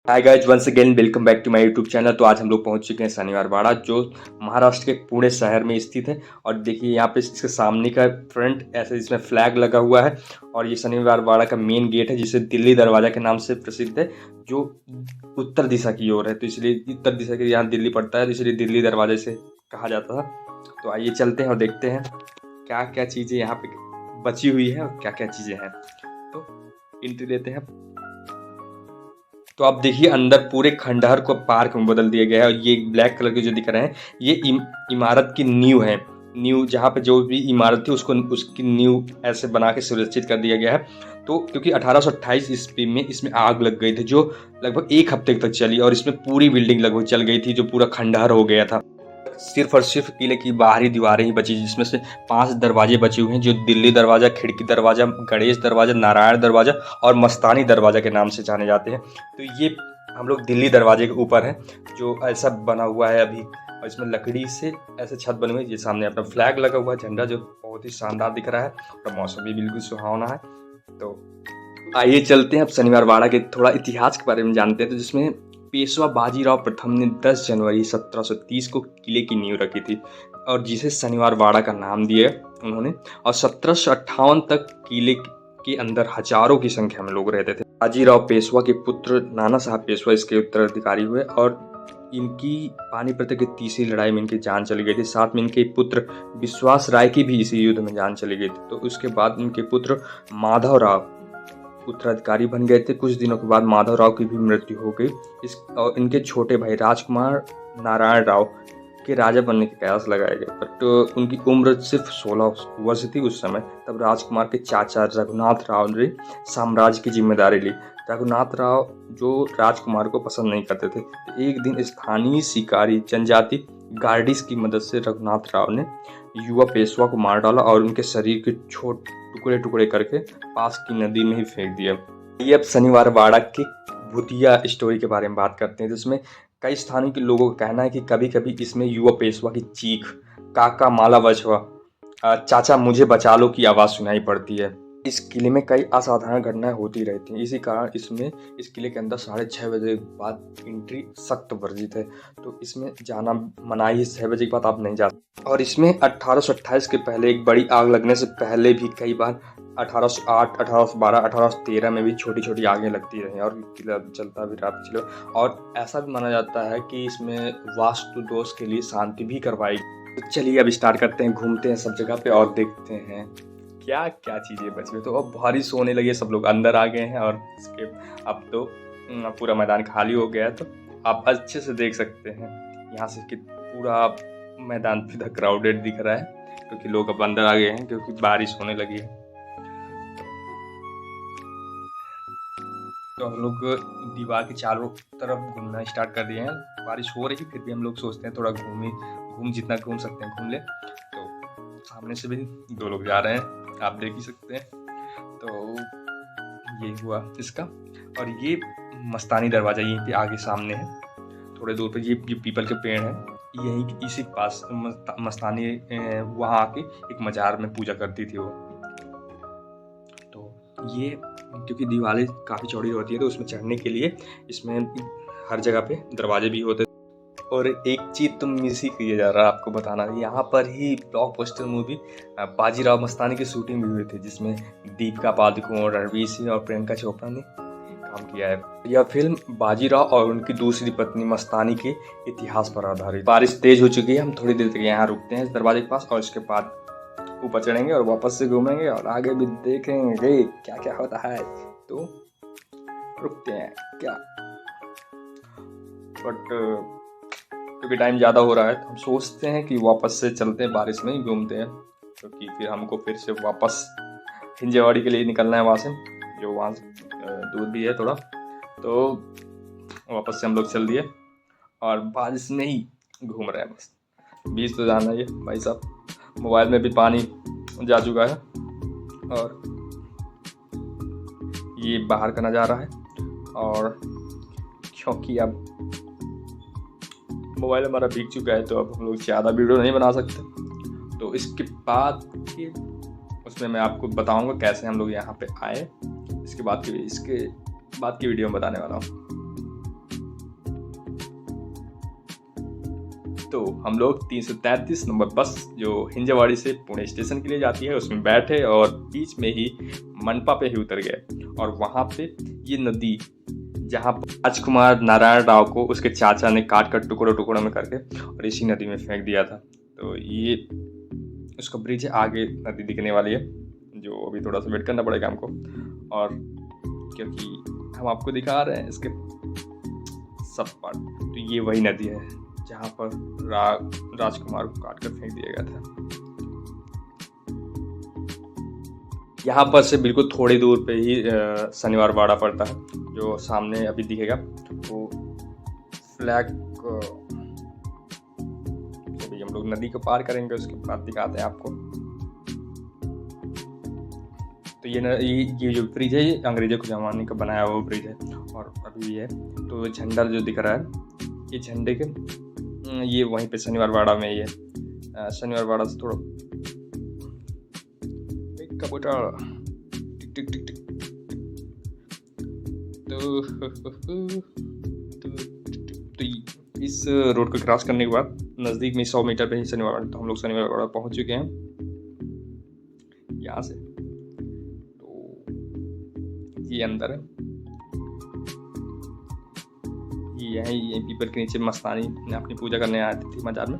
Hi guys, once again welcome back to my YouTube channel. तो आज हम लोग पहुंच चुके हैं शनिवार वाड़ा, जो महाराष्ट्र के पुणे शहर में स्थित है। और देखिए यहाँ पे इसके सामने का फ्रंट ऐसे इसमें फ्लैग लगा हुआ है। और ये शनिवार वाड़ा का मेन गेट है, जिसे दिल्ली दरवाजा के नाम से प्रसिद्ध है, जो उत्तर दिशा की ओर है। तो इसलिए उत्तर दिशा के यहाँ दिल्ली पड़ता है, तो इसलिए दिल्ली दरवाजे से कहा जाता था। तो आइए चलते हैं और देखते हैं क्या क्या चीज़ें यहाँ पे बची हुई है और क्या क्या चीज़ें हैं। तो एंट्री लेते हैं। तो आप देखिए अंदर पूरे खंडहर को पार्क में बदल दिया गया है। और ये ब्लैक कलर के जो दिख रहे हैं, ये इमारत की नींव है। नींव जहाँ पे जो भी इमारत थी उसको उसकी नींव ऐसे बना के सुरक्षित कर दिया गया है। तो क्योंकि 1828 ईस्वी में इसमें आग लग गई थी, जो लगभग एक हफ्ते तक चली, और इसमें पूरी बिल्डिंग लगभग जल गई थी, जो पूरा खंडहर हो गया था। सिर्फ और सिर्फ किले की बाहरी दीवारें ही बची, जिसमें से 5 दरवाजे बचे हुए हैं, जो दिल्ली दरवाजा, खिड़की दरवाजा, गणेश दरवाजा, नारायण दरवाजा और मस्तानी दरवाजा के नाम से जाने जाते हैं। तो ये हम लोग दिल्ली दरवाजे के ऊपर है, जो ऐसा बना हुआ है अभी। और इसमें लकड़ी से ऐसे छत बनी हुई है। ये सामने अपना फ्लैग लगा हुआ है, झंडा, जो बहुत ही शानदार दिख रहा है। और मौसम भी बिल्कुल सुहावना है। तो आइए चलते हैं अब शनिवार वाड़ा के थोड़ा इतिहास के बारे में जानते हैं। तो जिसमें पेशवा बाजीराव प्रथम ने 10 जनवरी 1730 को किले की नींव रखी थी, और जिसे शनिवार वाड़ा का नाम दिया उन्होंने। और 1758 तक किले के अंदर हजारों की संख्या में लोग रहते थे। बाजीराव पेशवा के पुत्र नाना साहब पेशवा इसके उत्तराधिकारी हुए, और इनकी पानीपत की तीसरी लड़ाई में इनकी जान चली गई थी। साथ में इनके पुत्र विश्वास राय की भी इसी युद्ध में जान चली गई थी। तो उसके बाद इनके पुत्र माधव राव उत्तराधिकारी बन गए थे। कुछ दिनों के बाद माधवराव की भी मृत्यु हो गई। और इनके छोटे भाई राजकुमार नारायण राव के राजा बनने के कयास लगाए गए, बट उनकी उम्र सिर्फ 16 वर्ष थी उस समय। तब राजकुमार के चाचा रघुनाथ राव ने साम्राज्य की जिम्मेदारी ली। रघुनाथ राव जो राजकुमार को पसंद नहीं करते थे। एक दिन स्थानीय शिकारी जनजाति गार्डिस की मदद से रघुनाथ राव ने युवा पेशवा को मार डाला और उनके शरीर के टुकड़े टुकड़े करके पास की नदी में ही फेंक दिया। ये अब शनिवार वाड़ा की भूतिया स्टोरी के बारे में बात करते हैं, जिसमें कई स्थानीय के लोगों का कहना है कि कभी कभी इसमें युवा पेशवा की चीख, काका माला बचवा, चाचा मुझे बचा लो की आवाज़ सुनाई पड़ती है। इस किले में कई असाधारण घटनाएं होती रहती हैं। इसी कारण इस किले के अंदर 6:30 बजे के बाद एंट्री सख्त वर्जित है। तो इसमें जाना मनाही है, 6 बजे के बाद आप नहीं जा सकते। और इसमें 1828 के पहले एक बड़ी आग लगने से पहले भी कई बार 1808, 1812, 1813 में भी छोटी छोटी आगें लगती रही, और किला चलता भी रहा पिछले। और ऐसा भी माना जाता है कि इसमें वास्तु दोष के लिए शांति भी करवाई। तो चलिए अब स्टार्ट करते हैं, घूमते हैं सब जगह पे और देखते हैं क्या क्या चीज़ें बची हुई। तो अब बारिश होने लगी है, सब लोग अंदर आ गए हैं, और इसके अब तो पूरा मैदान खाली हो गया है। तो आप अच्छे से देख सकते हैं यहाँ से कि पूरा मैदान सीधा क्राउडेड दिख रहा है, क्योंकि लोग अब अंदर आ गए हैं, क्योंकि बारिश होने लगी है। तो हम लोग दीवार के चारों तरफ घूमना स्टार्ट कर दिए हैं। बारिश हो रही है, फिर भी हम लोग सोचते हैं थोड़ा जितना घूम सकते हैं घूम ले। तो सामने से भी 2 लोग जा रहे हैं, आप देख ही सकते हैं। तो ये हुआ इसका। और ये मस्तानी दरवाज़ा यहीं पे आगे सामने है, थोड़े दूर पे। ये पीपल के पेड़ है, यहीं इसी के पास मस्तानी वहाँ आके एक मजार में पूजा करती थी वो। तो ये क्योंकि दीवारें काफ़ी चौड़ी होती है, तो उसमें चढ़ने के लिए इसमें हर जगह पे दरवाजे भी होते। और एक चीज़ तुम मिस ही किए जा रहा है आपको बताना, यहाँ पर ही ब्लॉकबस्टर मूवी बाजीराव मस्तानी की शूटिंग भी हुई थी, जिसमें दीपिका पादुकोण, रणवीर सिंह और प्रियंका चोपड़ा ने काम किया है। यह फिल्म बाजीराव और उनकी दूसरी पत्नी मस्तानी के इतिहास पर आधारित। बारिश तेज हो चुकी है, हम थोड़ी देर तक यहाँ रुकते हैं इस दरवाजे के पास, और इसके बाद ऊपर चढ़ेंगे और वापस से घूमेंगे और आगे भी देखेंगे क्या क्या होता है। तो रुकते हैं क्या, बट क्योंकि टाइम ज़्यादा हो रहा है, तो हम सोचते हैं कि वापस से चलते हैं, बारिश में ही घूमते हैं, क्योंकि फिर हमको फिर से वापस हिंजेवाड़ी के लिए निकलना है वहाँ से, जो वहाँ से दूर भी है थोड़ा। तो वापस से हम लोग चल दिए और बारिश में ही घूम रहे हैं बस। बीच तो जाना है भाई साहब, मोबाइल में भी पानी जा चुका है, और ये बाहर का नज़ारा है। और क्योंकि अब मोबाइल हमारा भीग चुका है, तो अब हम लोग ज़्यादा वीडियो नहीं बना सकते। तो इसके बाद की उसमें मैं आपको बताऊंगा कैसे हम लोग यहाँ पे आए। इसके बाद की वीडियो में बताने वाला हूँ। तो हम लोग 333 नंबर बस जो हिंजवाड़ी से पुणे स्टेशन के लिए जाती है उसमें बैठे और बीच में ही मनपा पे ही उतर गए। और वहाँ पे ये नदी जहाँ पर राजकुमार नारायण राव को उसके चाचा ने काट कर टुकड़ों टुकड़ों में करके और इसी नदी में फेंक दिया था। तो ये उसका ब्रिज है, आगे नदी दिखने वाली है जो अभी थोड़ा सा वेट करना पड़ेगा हमको, और क्योंकि हम आपको दिखा रहे हैं इसके सब पार्ट। तो ये वही नदी है जहाँ पर राजकुमार को काट कर फेंक दिया गया था। यहाँ पर से बिल्कुल थोड़ी दूर पे ही शनिवार वाड़ा पड़ता है, जो सामने अभी दिखेगा वो फ्लैग। अभी हम लोग नदी को पार करेंगे उसके बाद दिखाते हैं आपको। तो ये जो ब्रिज है ये अंग्रेजों के ज़माने का बनाया हुआ ब्रिज है और अभी भी है। तो झंडा जो दिख रहा है ये झंडे के ये वहीं पे शनिवार वाड़ा में ही है। शनिवार वाड़ा से थोड़ा कबूतर टिक टिक टिक टिक। तो इस रोड को क्रॉस करने के बाद नज़दीक में 100 मीटर पे ही शनिवार वाड़ा। तो हम लोग शनिवार वाड़ा पहुंच चुके हैं यहाँ से। तो ये अंदर है, ये यहीं पीपल के नीचे मस्तानी ने अपनी पूजा करने आती थी मजार में।